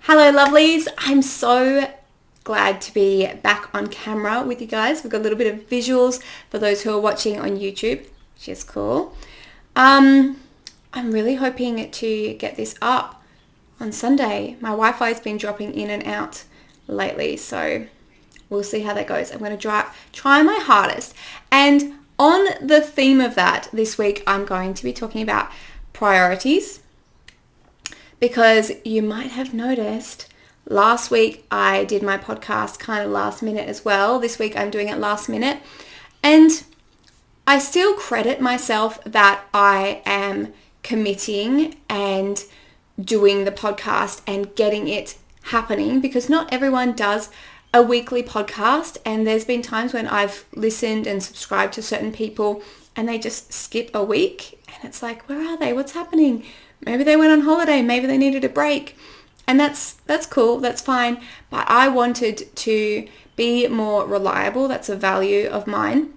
Hello lovelies, I'm so glad to be back on camera with you guys. We've got a little bit of visuals for those who are watching on YouTube, which is cool. I'm really hoping to get this up on Sunday. My Wi-Fi has been dropping in and out lately, so we'll see how that goes. I'm going to try my hardest. And on the theme of that, this week I'm going to be talking about priorities. Because you might have noticed last week I did my podcast kind of last minute as well. This week I'm doing it last minute. And I still credit myself that I am committing and doing the podcast and getting it happening, because not everyone does a weekly podcast. And there's been times when I've listened and subscribed to certain people and they just skip a week. And it's like, where are they? What's happening? Maybe they went on holiday, maybe they needed a break. And that's cool, that's fine. But I wanted to be more reliable. That's a value of mine.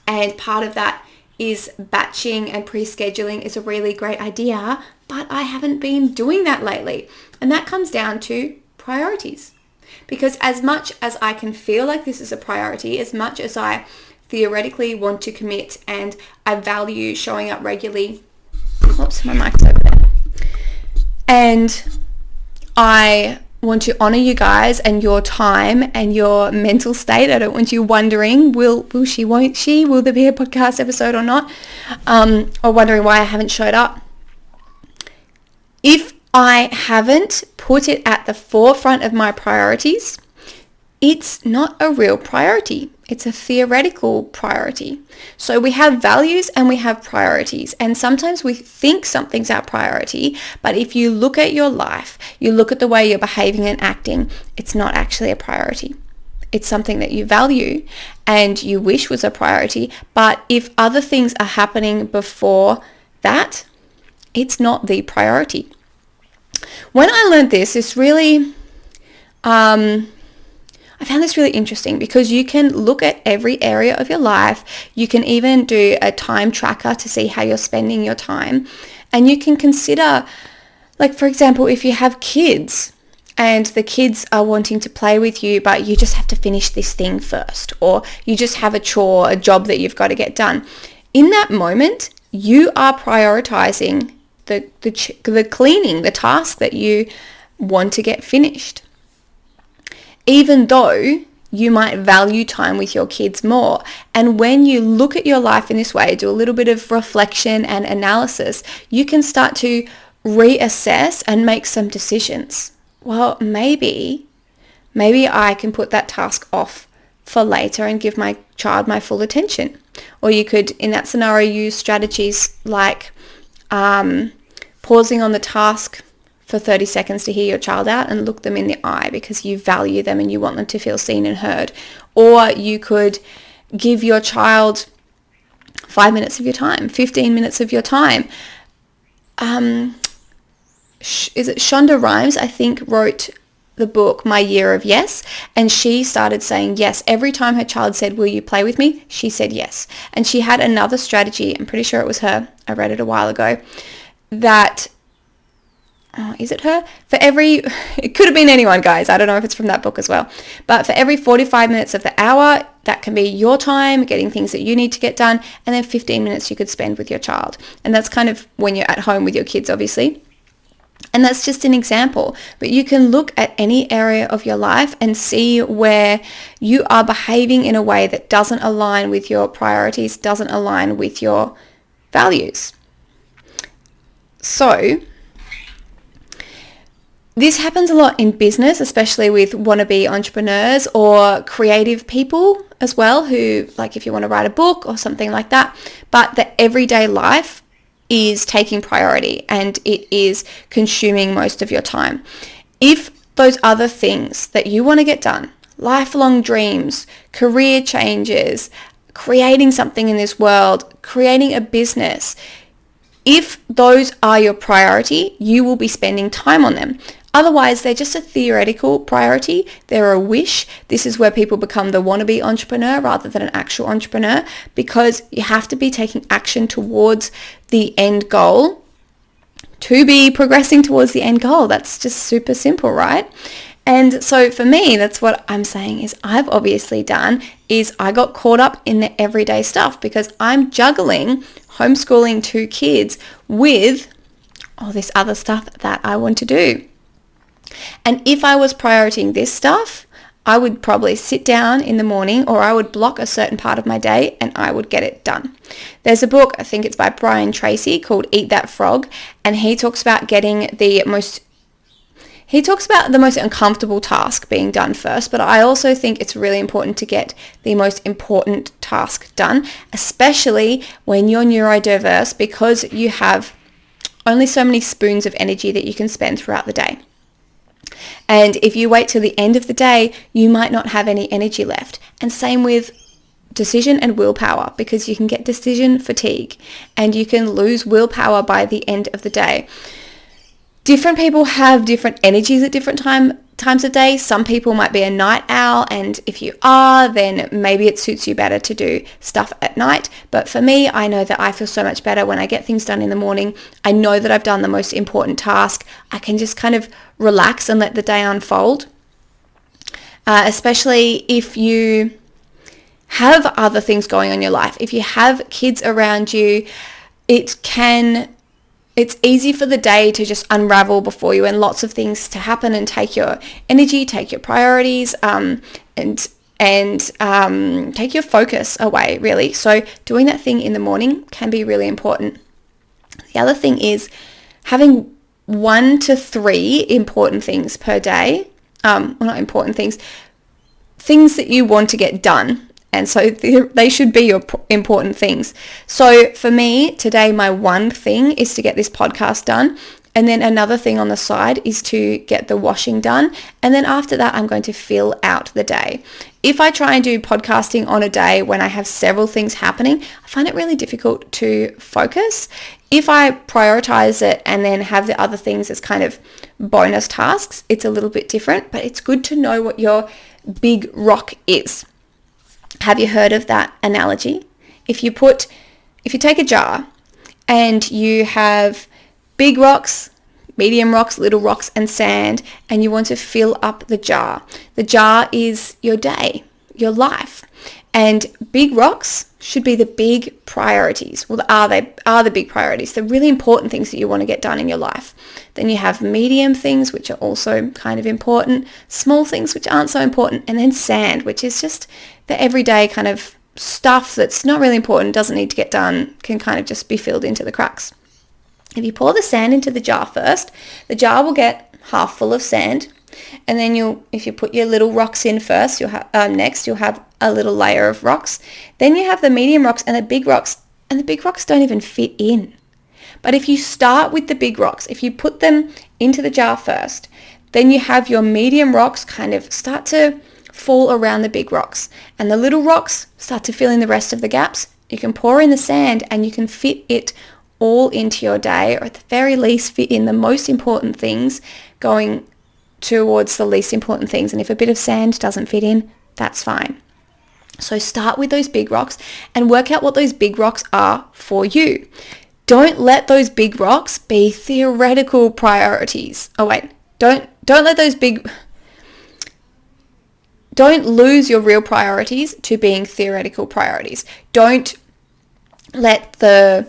And part of that is batching and pre-scheduling is a really great idea, but I haven't been doing that lately. And that comes down to priorities. Because as much as I can feel like this is a priority, as much as I theoretically want to commit and I value showing up regularly, oops, my mic's over there. And I want to honor you guys and your time and your mental state. I don't want you wondering, will she, won't she? Will there be a podcast episode or not? Or wondering why I haven't showed up. If I haven't put it at the forefront of my priorities, it's not a real priority. It's a theoretical priority. So we have values and we have priorities. And sometimes we think something's our priority, but if you look at your life, you look at the way you're behaving and acting, it's not actually a priority. It's something that you value and you wish was a priority. But if other things are happening before that, it's not the priority. When I learned this, I found this really interesting, because you can look at every area of your life. You can even do a time tracker to see how you're spending your time. And you can consider, like, for example, if you have kids and the kids are wanting to play with you, but you just have to finish this thing first, or you just have a chore, a job that you've got to get done. In that moment, you are prioritizing the cleaning, the task that you want to get finished. Even though you might value time with your kids more. And when you look at your life in this way, do a little bit of reflection and analysis, you can start to reassess and make some decisions. Well, maybe I can put that task off for later and give my child my full attention. Or you could, in that scenario, use strategies like pausing on the task for 30 seconds to hear your child out and look them in the eye, because you value them and you want them to feel seen and heard. Or you could give your child 5 minutes of your time, 15 minutes of your time. Is it Shonda Rhimes, I think, wrote the book My Year of Yes, and she started saying yes. Every time her child said, will you play with me? She said yes. And she had another strategy, I'm pretty sure it was her, I read it a while ago, that is it her? It could have been anyone, guys. I don't know if it's from that book as well. But for every 45 minutes of the hour, that can be your time, getting things that you need to get done, and then 15 minutes you could spend with your child. And that's kind of when you're at home with your kids, obviously. And that's just an example. But you can look at any area of your life and see where you are behaving in a way that doesn't align with your priorities, doesn't align with your values. So this happens a lot in business, especially with wannabe entrepreneurs or creative people as well, who, like, if you want to write a book or something like that, but the everyday life is taking priority and it is consuming most of your time. If those other things that you want to get done, lifelong dreams, career changes, creating something in this world, creating a business, if those are your priority, you will be spending time on them. Otherwise, they're just a theoretical priority. They're a wish. This is where people become the wannabe entrepreneur rather than an actual entrepreneur, because you have to be taking action towards the end goal to be progressing towards the end goal. That's just super simple, right? And so for me, that's what I'm saying is I've obviously done is I got caught up in the everyday stuff because I'm juggling homeschooling 2 kids with all this other stuff that I want to do. And if I was prioritizing this stuff, I would probably sit down in the morning, or I would block a certain part of my day and I would get it done. There's a book, I think it's by Brian Tracy, called Eat That Frog, and he talks about the most uncomfortable task being done first, but I also think it's really important to get the most important task done, especially when you're neurodiverse, because you have only so many spoons of energy that you can spend throughout the day. And if you wait till the end of the day, you might not have any energy left. And same with decision and willpower, because you can get decision fatigue and you can lose willpower by the end of the day. Different people have different energies at different times of day. Some people might be a night owl, and if you are, then maybe it suits you better to do stuff at night. But for me, I know that I feel so much better when I get things done in the morning. I know that I've done the most important task. I can just kind of relax and let the day unfold, especially if you have other things going on in your life. If you have kids around you, it's easy for the day to just unravel before you and lots of things to happen and take your energy, take your priorities, and take your focus away, really. So doing that thing in the morning can be really important. The other thing is having 1 to 3 important things per day. Well, not important things that you want to get done. And so they should be your important things. So for me today, my one thing is to get this podcast done. And then another thing on the side is to get the washing done. And then after that, I'm going to fill out the day. If I try and do podcasting on a day when I have several things happening, I find it really difficult to focus. If I prioritize it and then have the other things as kind of bonus tasks, it's a little bit different, but it's good to know what your big rock is. Have you heard of that analogy? If you take a jar and you have big rocks, medium rocks, little rocks, and sand, and you want to fill up the jar is your day, your life. And big rocks should be the big priorities. Well, they are the big priorities, the really important things that you want to get done in your life. Then you have medium things, which are also kind of important, small things, which aren't so important, and then sand, which is just the everyday kind of stuff that's not really important, doesn't need to get done, can kind of just be filled into the cracks. If you pour the sand into the jar first, the jar will get half full of sand. And then if you put your little rocks in first, you'll have a little layer of rocks. Then you have the medium rocks and the big rocks, and the big rocks don't even fit in. But if you start with the big rocks, if you put them into the jar first, then you have your medium rocks kind of start to fall around the big rocks, and the little rocks start to fill in the rest of the gaps. You can pour in the sand and you can fit it all into your day, or at the very least fit in the most important things going towards the least important things. And if a bit of sand doesn't fit in, that's fine. So start with those big rocks and work out what those big rocks are for you. Don't let those big rocks be theoretical priorities. Don't lose your real priorities to being theoretical priorities. Don't let the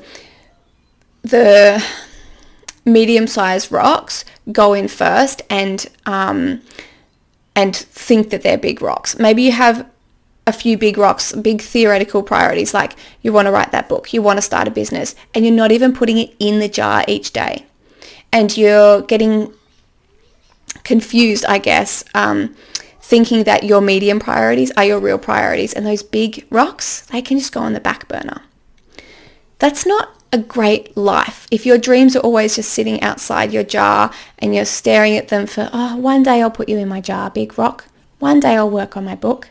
medium-sized rocks go in first and think that they're big rocks. Maybe you have a few big rocks, big theoretical priorities, like you want to write that book, you want to start a business, and you're not even putting it in the jar each day. And you're getting confused, I guess, thinking that your medium priorities are your real priorities, and those big rocks, they can just go on the back burner. That's not a great life. If your dreams are always just sitting outside your jar and you're staring at them for, one day I'll put you in my jar, big rock. One day I'll work on my book.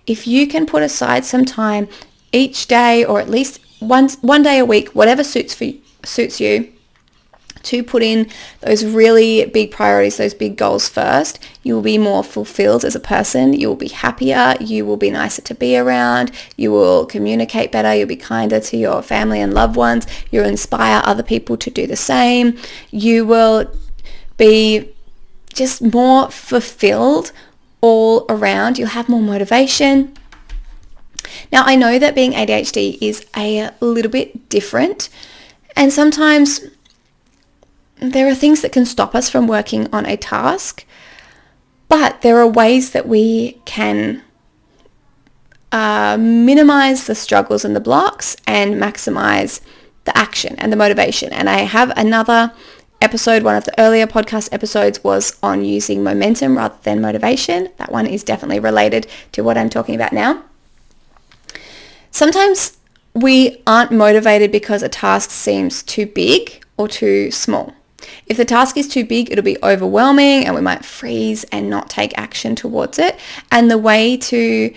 If you can put aside some time each day, or at least one day a week, whatever suits you, to put in those really big priorities, those big goals first, you will be more fulfilled as a person. You will be happier. You will be nicer to be around. You will communicate better. You'll be kinder to your family and loved ones. You'll inspire other people to do the same. You will be just more fulfilled all around. You'll have more motivation. Now, I know that being ADHD is a little bit different, and sometimes there are things that can stop us from working on a task, but there are ways that we can minimize the struggles and the blocks and maximize the action and the motivation. And I have another episode, one of the earlier podcast episodes was on using momentum rather than motivation. That one is definitely related to what I'm talking about now. Sometimes we aren't motivated because a task seems too big or too small. If the task is too big, it'll be overwhelming and we might freeze and not take action towards it. And the way to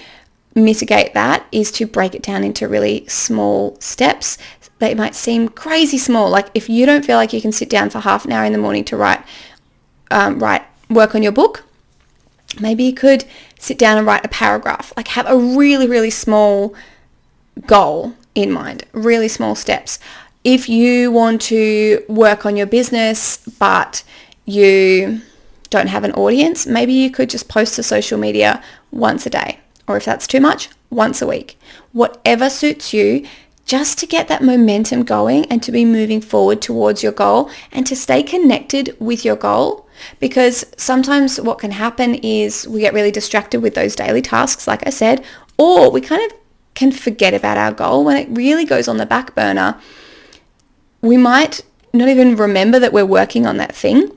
mitigate that is to break it down into really small steps. They might seem crazy small. Like if you don't feel like you can sit down for half an hour in the morning to work on your book, maybe you could sit down and write a paragraph. Like have a really, really small goal in mind, really small steps. If you want to work on your business, but you don't have an audience, maybe you could just post to social media once a day. Or if that's too much, once a week. Whatever suits you, just to get that momentum going and to be moving forward towards your goal and to stay connected with your goal. Because sometimes what can happen is we get really distracted with those daily tasks, like I said, or we kind of can forget about our goal. When it really goes on the back burner, we might not even remember that we're working on that thing,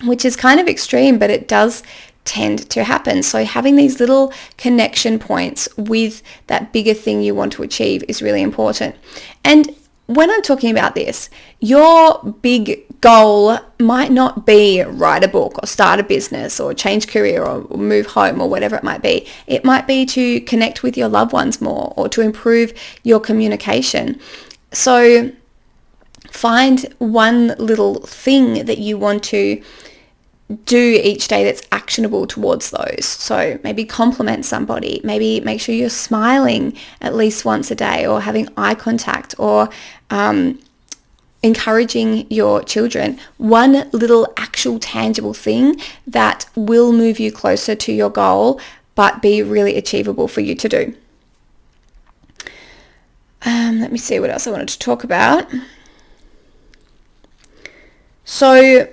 which is kind of extreme, but it does tend to happen. So having these little connection points with that bigger thing you want to achieve is really important. And when I'm talking about this, your big goal might not be write a book or start a business or change career or move home or whatever it might be. It might be to connect with your loved ones more or to improve your communication. So find one little thing that you want to do each day that's actionable towards those. So maybe compliment somebody, maybe make sure you're smiling at least once a day or having eye contact or encouraging your children. One little actual tangible thing that will move you closer to your goal but be really achievable for you to do. Let me see what else I wanted to talk about. So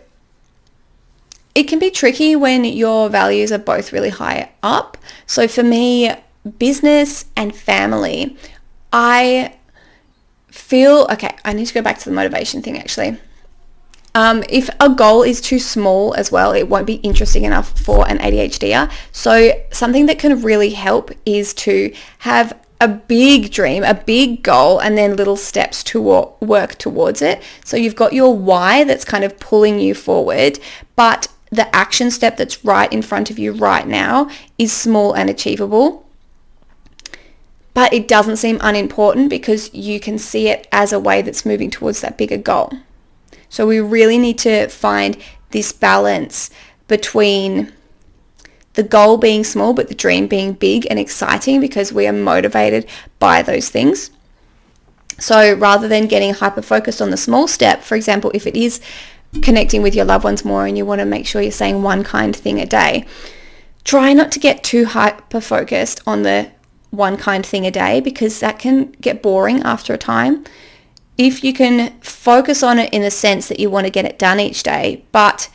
it can be tricky when your values are both really high up. So for me, business and family, I feel, okay, I need to go back to the motivation thing actually. If a goal is too small as well, it won't be interesting enough for an ADHDer. So something that can really help is to have a big dream, a big goal, and then little steps to work towards it. So you've got your why that's kind of pulling you forward, but the action step that's right in front of you right now is small and achievable. But it doesn't seem unimportant because you can see it as a way that's moving towards that bigger goal. So we really need to find this balance between the goal being small but the dream being big and exciting because we are motivated by those things. So rather than getting hyper focused on the small step, for example, if it is connecting with your loved ones more and you want to make sure you're saying one kind thing a day, try not to get too hyper focused on the one kind thing a day because that can get boring after a time. If you can focus on it in the sense that you want to get it done each day, but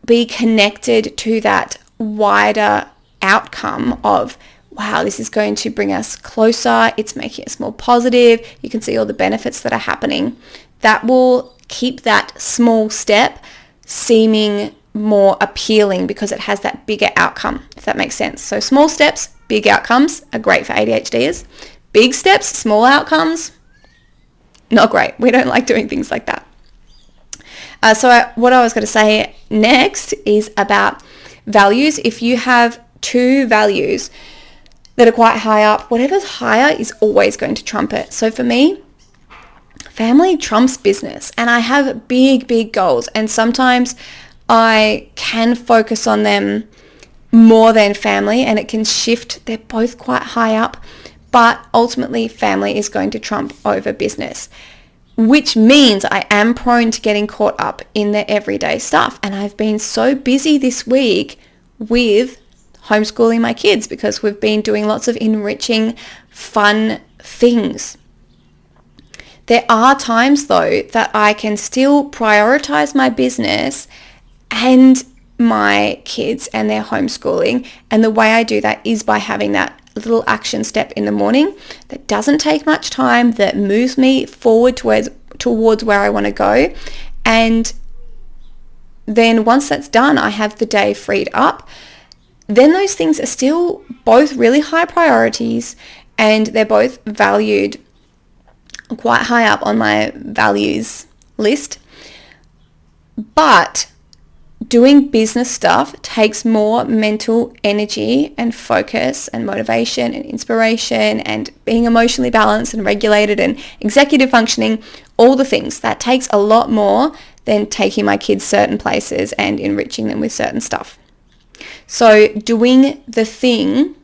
be connected to that wider outcome of, wow, this is going to bring us closer, it's making us more positive, you can see all the benefits that are happening, that will keep that small step seeming more appealing because it has that bigger outcome, if that makes sense. So small steps, big outcomes are great for ADHDers. Big steps, small outcomes, not great. We don't like doing things like that. What I was going to say next is about values. If you have two values that are quite high up, whatever's higher is always going to trump it. So for me, family trumps business, and I have big, big goals, and sometimes I can focus on them more than family, and it can shift. They're both quite high up, but ultimately family is going to trump over business, which means I am prone to getting caught up in the everyday stuff. And I've been so busy this week with homeschooling my kids because we've been doing lots of enriching, fun things. There are times though that I can still prioritize my business and my kids and their homeschooling. And the way I do that is by having that little action step in the morning that doesn't take much time, that moves me forward towards where I want to go. And then once that's done, I have the day freed up. Then those things are still both really high priorities, and they're both valued quite high up on my values list. But doing business stuff takes more mental energy and focus and motivation and inspiration and being emotionally balanced and regulated and executive functioning, all the things. That takes a lot more than taking my kids certain places and enriching them with certain stuff. So doing the thing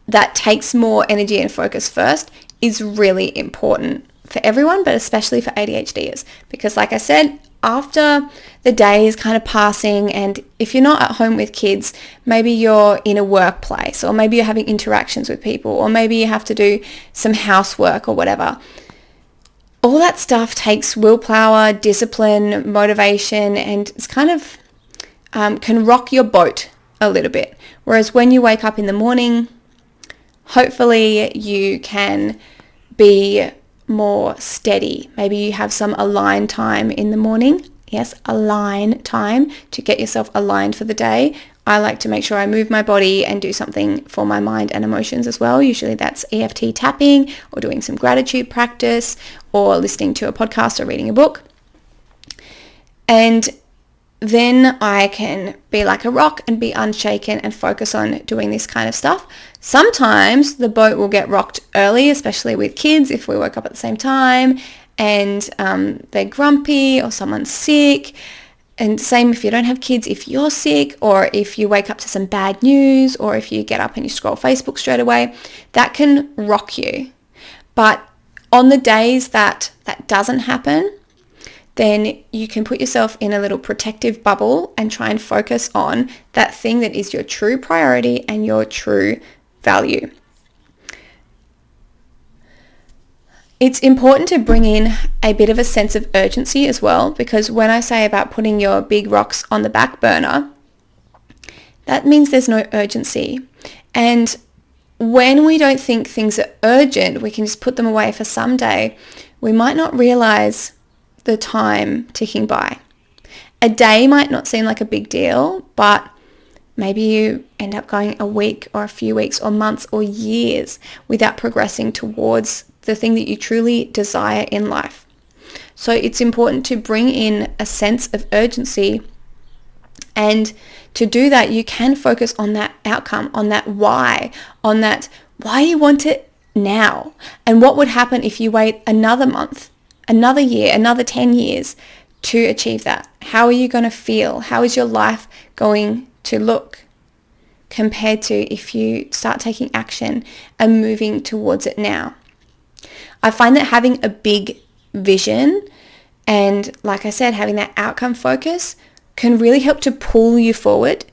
that takes more energy and focus first is really important for everyone, but especially for ADHDers, because like I said, after the day is kind of passing, and if you're not at home with kids, maybe you're in a workplace, or maybe you're having interactions with people, or maybe you have to do some housework or whatever. All that stuff takes willpower, discipline, motivation, and it's kind of can rock your boat a little bit. Whereas when you wake up in the morning, hopefully you can be more steady. Maybe you have some align time in the morning. Yes, align time to get yourself aligned for the day. I like to make sure I move my body and do something for my mind and emotions as well. Usually that's EFT tapping or doing some gratitude practice or listening to a podcast or reading a book. And then I can be like a rock and be unshaken and focus on doing this kind of stuff. Sometimes the boat will get rocked early, especially with kids, if we woke up at the same time and they're grumpy or someone's sick. And same if you don't have kids, if you're sick or if you wake up to some bad news or if you get up and you scroll Facebook straight away, that can rock you. But on the days that doesn't happen, then you can put yourself in a little protective bubble and try and focus on that thing that is your true priority and your true value. It's important to bring in a bit of a sense of urgency as well, because when I say about putting your big rocks on the back burner, that means there's no urgency. And when we don't think things are urgent, we can just put them away for someday. We might not realize the time ticking by. A day might not seem like a big deal, but maybe you end up going a week or a few weeks or months or years without progressing towards the thing that you truly desire in life. So it's important to bring in a sense of urgency, and to do that you can focus on that outcome, on that why you want it now, and what would happen if you wait another month, another year, another 10 years to achieve that. How are you going to feel? How is your life going to look compared to if you start taking action and moving towards it now? I find that having a big vision and, like I said, having that outcome focus can really help to pull you forward.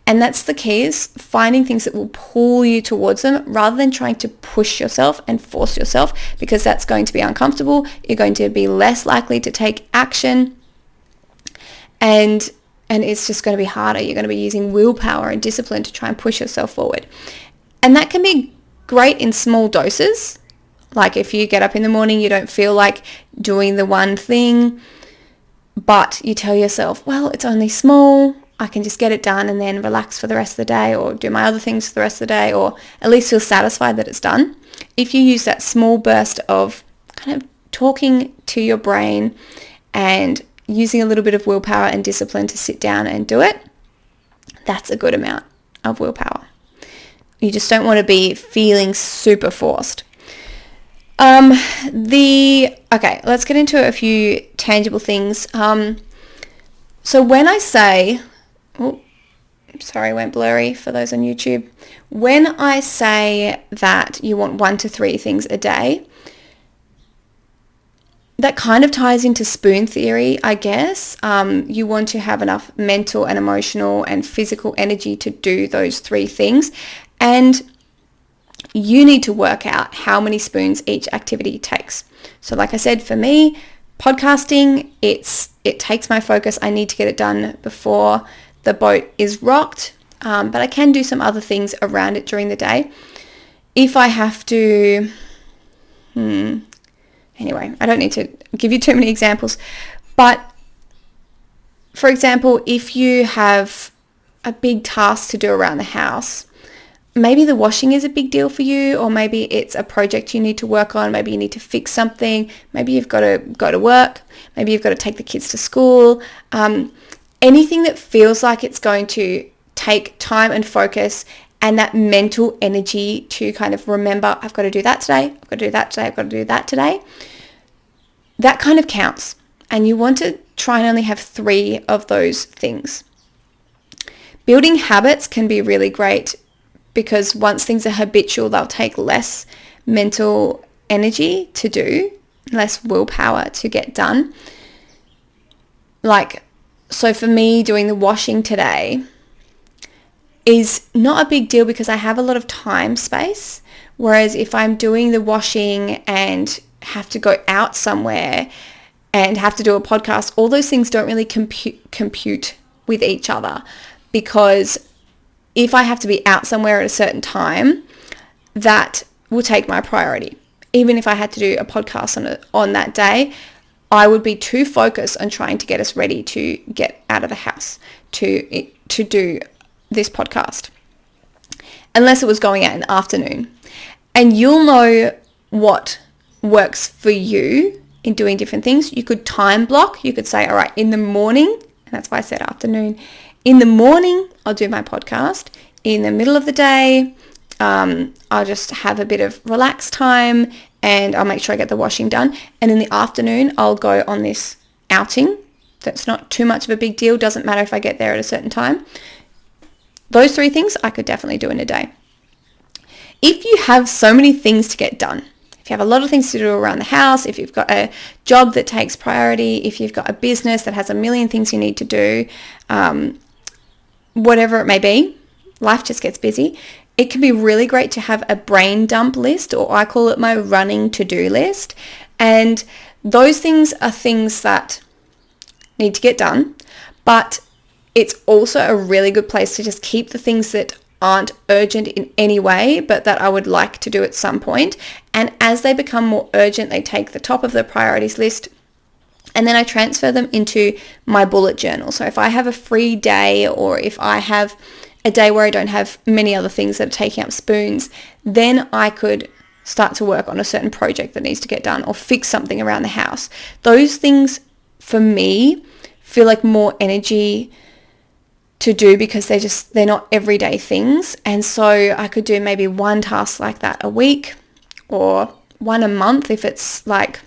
And that's the key, is finding things that will pull you towards them rather than trying to push yourself and force yourself, because that's going to be uncomfortable. You're going to be less likely to take action, and it's just going to be harder. You're going to be using willpower and discipline to try and push yourself forward. And that can be great in small doses. Like if you get up in the morning, you don't feel like doing the one thing, but you tell yourself, well, it's only small, I can just get it done and then relax for the rest of the day, or do my other things for the rest of the day, or at least feel satisfied that it's done. If you use that small burst of kind of talking to your brain and using a little bit of willpower and discipline to sit down and do it, that's a good amount of willpower. You just don't want to be feeling super forced. Okay, let's get into a few tangible things. So when I say, sorry, I went blurry for those on YouTube. When I say that you want 1 to 3 things a day, that kind of ties into spoon theory, I guess. You want to have enough mental and emotional and physical energy to do those 3 things. And you need to work out how many spoons each activity takes. So like I said, for me, podcasting, it takes my focus. I need to get it done before the boat is rocked, but I can do some other things around it during the day. If I have to, anyway, I don't need to give you too many examples, but for example, if you have a big task to do around the house, maybe the washing is a big deal for you, or maybe it's a project you need to work on. Maybe you need to fix something. Maybe you've got to go to work. Maybe you've got to take the kids to school. Anything that feels like it's going to take time and focus and that mental energy to kind of remember, I've got to do that today. I've got to do that today. I've got to do that today. That kind of counts. And you want to try and only have 3 of those things. Building habits can be really great, because once things are habitual, they'll take less mental energy to do, less willpower to get done. So for me, doing the washing today is not a big deal because I have a lot of time space. Whereas if I'm doing the washing and have to go out somewhere and have to do a podcast, all those things don't really compute with each other, because if I have to be out somewhere at a certain time, that will take my priority. Even if I had to do a podcast on that day, I would be too focused on trying to get us ready to get out of the house to do this podcast, unless it was going out in the afternoon. And you'll know what works for you in doing different things. You could time block. You could say, all right, in the morning, and that's why I said afternoon, in the morning, I'll do my podcast. In the middle of the day, I'll just have a bit of relaxed time and I'll make sure I get the washing done. And in the afternoon, I'll go on this outing. That's not too much of a big deal. Doesn't matter if I get there at a certain time. Those 3 things I could definitely do in a day. If you have so many things to get done, if you have a lot of things to do around the house, if you've got a job that takes priority, if you've got a business that has a million things you need to do, whatever it may be, life just gets busy. It can be really great to have a brain dump list, or I call it my running to-do list. And those things are things that need to get done, but it's also a really good place to just keep the things that aren't urgent in any way, but that I would like to do at some point. And as they become more urgent, they take the top of the priorities list, and then I transfer them into my bullet journal. So if I have a free day, or if I have a day where I don't have many other things that are taking up spoons, then I could start to work on a certain project that needs to get done, or fix something around the house. Those things, for me, feel like more energy to do because they're not everyday things. And so I could do maybe 1 task like that a week, or 1 a month if it's like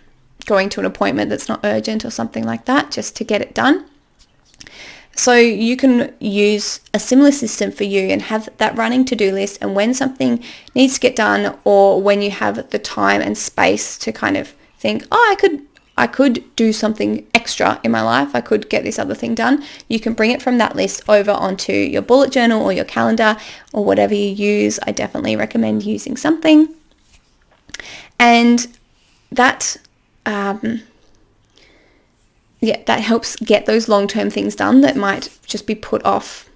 going to an appointment that's not urgent or something like that, just to get it done. So you can use a similar system for you and have that running to-do list, and when something needs to get done, or when you have the time and space to kind of think, oh, I could do something extra in my life, I could get this other thing done, you can bring it from that list over onto your bullet journal or your calendar or whatever you use. I definitely recommend using something. And that that helps get those long-term things done that might just be put off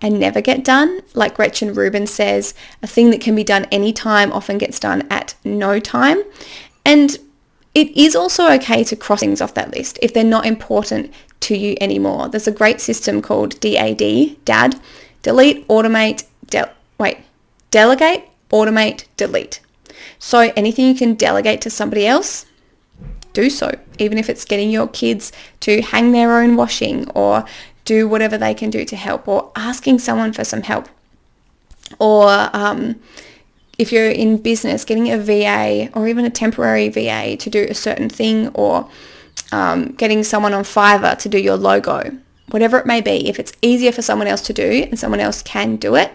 and never get done. Like Gretchen Rubin says, a thing that can be done anytime often gets done at no time. And it is also okay to cross things off that list if they're not important to you anymore. There's a great system called DAD, delete, automate, delegate, automate, delete. So anything you can delegate to somebody else, do so, even if it's getting your kids to hang their own washing, or do whatever they can do to help, or asking someone for some help, or if you're in business, getting a VA or even a temporary VA to do a certain thing, or getting someone on Fiverr to do your logo, whatever it may be, if it's easier for someone else to do and someone else can do it,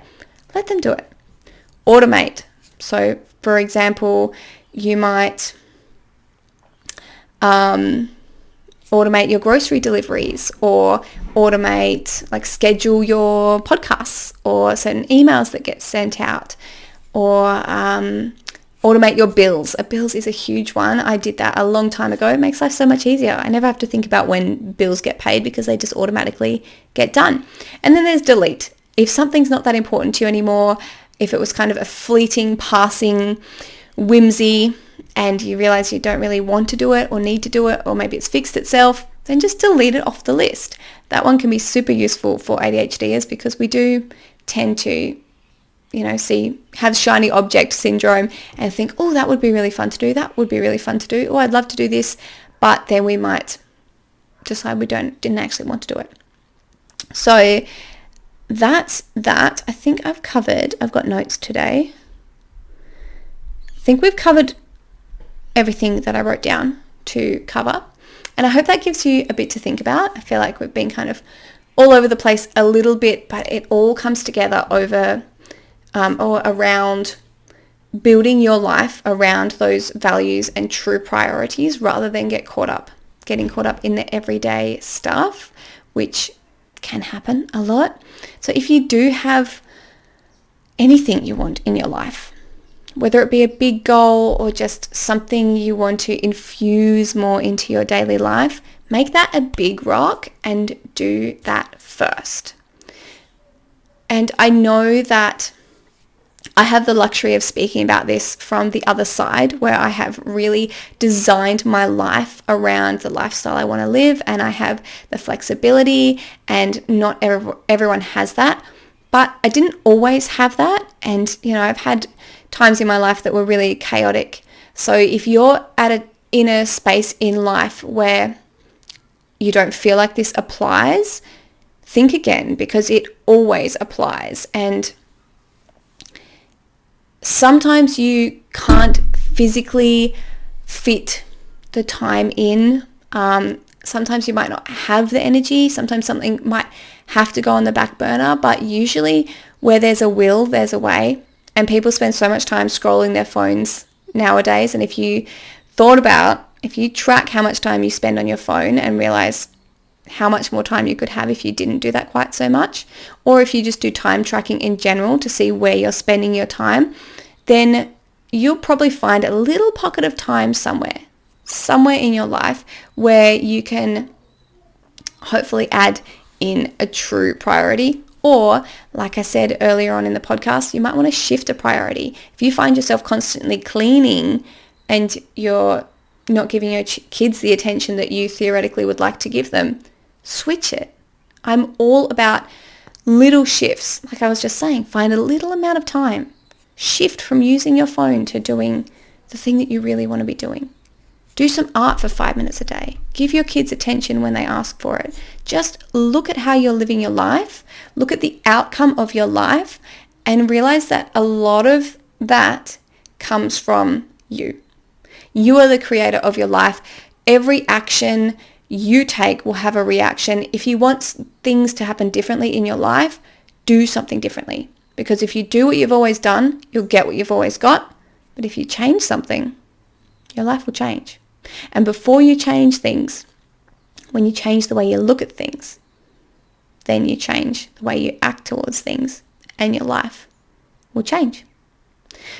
let them do it. Automate. So, for example, you might automate your grocery deliveries, or automate, like, schedule your podcasts or certain emails that get sent out, or automate your bills. Bills is a huge one. I did that a long time ago. It makes life so much easier. I never have to think about when bills get paid because they just automatically get done. And then there's delete. If something's not that important to you anymore, if it was kind of a fleeting, passing whimsy, and you realize you don't really want to do it or need to do it, or maybe it's fixed itself, then just delete it off the list. That one can be super useful for ADHDers because we do tend to, have shiny object syndrome and think, oh, that would be really fun to do. That would be really fun to do. Oh, I'd love to do this. But then we might decide we didn't actually want to do it. So that's that. I think I've got notes today. I think we've covered everything that I wrote down to cover. And I hope that gives you a bit to think about. I feel like we've been kind of all over the place a little bit, but it all comes together over or around building your life around those values and true priorities, rather than getting caught up in the everyday stuff, which can happen a lot. So if you do have anything you want in your life, whether it be a big goal or just something you want to infuse more into your daily life, make that a big rock and do that first. And I know that I have the luxury of speaking about this from the other side, where I have really designed my life around the lifestyle I want to live, and I have the flexibility, and not everyone has that. But I didn't always have that, and I've had times in my life that were really chaotic. So if you're in a space in life where you don't feel like this applies, think again, because it always applies. And sometimes you can't physically fit the time in. Sometimes you might not have the energy. Sometimes something might have to go on the back burner. But usually where there's a will, there's a way. And people spend so much time scrolling their phones nowadays. And if you track how much time you spend on your phone and realize how much more time you could have if you didn't do that quite so much, or if you just do time tracking in general to see where you're spending your time, then you'll probably find a little pocket of time somewhere in your life where you can hopefully add in a true priority. Or, like I said earlier on in the podcast, you might want to shift a priority. If you find yourself constantly cleaning and you're not giving your kids the attention that you theoretically would like to give them, switch it. I'm all about little shifts. Like I was just saying, find a little amount of time. Shift from using your phone to doing the thing that you really want to be doing. Do some art for 5 minutes a day. Give your kids attention when they ask for it. Just look at how you're living your life. Look at the outcome of your life and realize that a lot of that comes from you. You are the creator of your life. Every action you take will have a reaction. If you want things to happen differently in your life, do something differently. Because if you do what you've always done, you'll get what you've always got. But if you change something, your life will change. And before you change things, when you change the way you look at things, then you change the way you act towards things, and your life will change.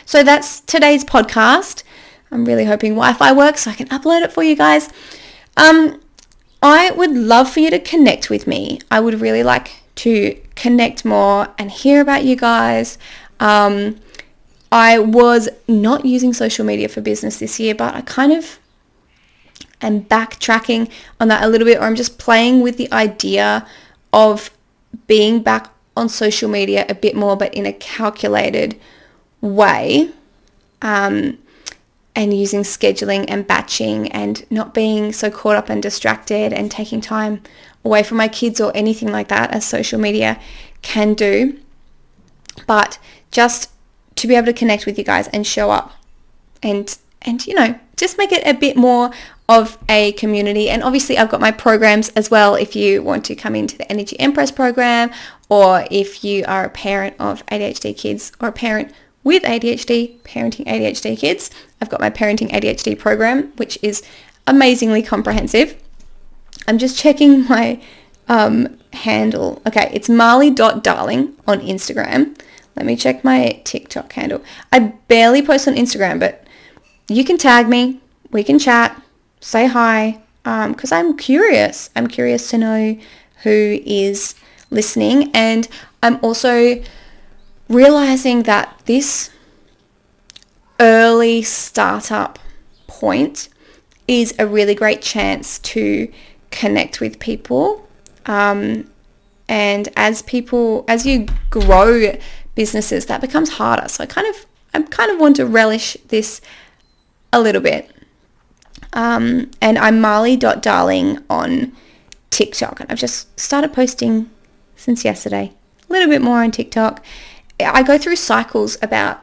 So that's today's podcast. I'm really hoping Wi-Fi works so I can upload it for you guys. I would love for you to connect with me. I would really like to connect more and hear about you guys. I was not using social media for business this year, but I kind of am backtracking on that a little bit, or I'm just playing with the idea of being back on social media a bit more, but in a calculated way, and using scheduling and batching and not being so caught up and distracted and taking time away from my kids or anything like that as social media can do, but just to be able to connect with you guys and show up and just make it a bit more of a community. And obviously I've got my programs as well if you want to come into the Energy Empress program, or if you are a parent of ADHD kids or a parent with ADHD, parenting ADHD kids. I've got my parenting ADHD program, which is amazingly comprehensive. I'm just checking my handle. Okay, it's Marli.Darling on Instagram. Let me check my TikTok handle. I barely post on Instagram, but you can tag me. We can chat. Say hi. Because I'm curious. I'm curious to know who is listening. And I'm also realizing that this early startup point is a really great chance to connect with people. And as you grow businesses, that becomes harder. So I kind of want to relish this a little bit. And I'm Marli.Darling on TikTok. And I've just started posting since yesterday. A little bit more on TikTok. I go through cycles about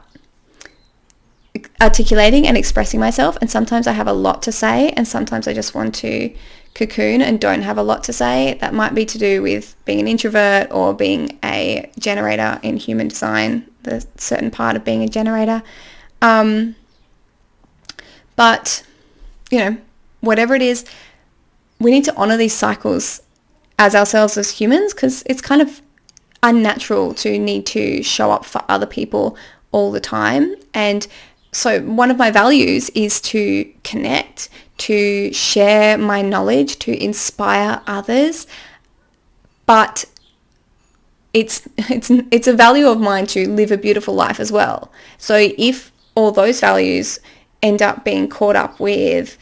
articulating and expressing myself, and sometimes I have a lot to say, and sometimes I just want to cocoon and don't have a lot to say. That might be to do with being an introvert or being a generator in human design, the certain part of being a generator. But, whatever it is, we need to honor these cycles as ourselves as humans, because it's kind of unnatural to need to show up for other people all the time. And so one of my values is to connect, to share my knowledge, to inspire others. But it's a value of mine to live a beautiful life as well. So if all those values end up being caught up with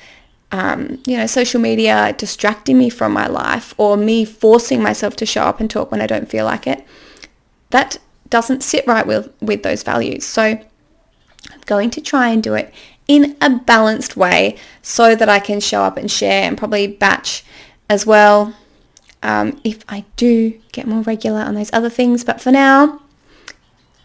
social media distracting me from my life, or me forcing myself to show up and talk when I don't feel like it, that doesn't sit right with those values. So I'm going to try and do it in a balanced way so that I can show up and share, and probably batch as well if I do get more regular on those other things. But for now,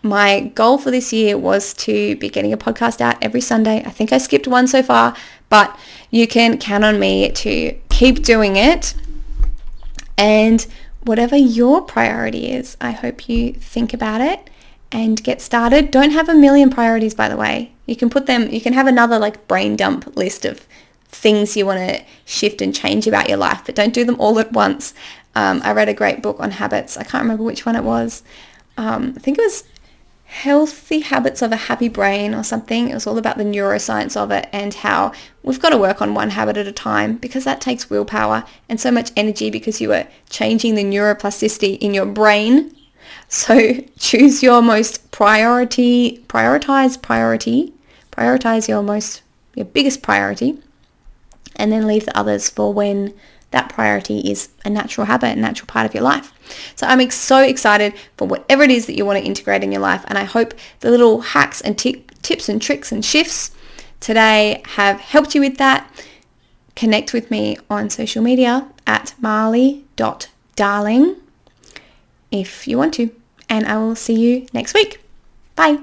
my goal for this year was to be getting a podcast out every Sunday. I think I skipped one so far, but you can count on me to keep doing it. And whatever your priority is, I hope you think about it and get started. Don't have a million priorities, by the way. You can have another brain dump list of things you want to shift and change about your life, but don't do them all at once. I read a great book on habits. I can't remember which one it was. I think it was Healthy Habits of a Happy Brain or something. It was all about the neuroscience of it and how we've got to work on one habit at a time, because that takes willpower and so much energy, because you are changing the neuroplasticity in your brain. So choose your most prioritize your biggest priority, and then leave the others for when that priority is a natural habit, a natural part of your life. So I'm so excited for whatever it is that you want to integrate in your life. And I hope the little hacks and tips and tricks and shifts today have helped you with that. Connect with me on social media at marli.darling if you want to. And I will see you next week. Bye.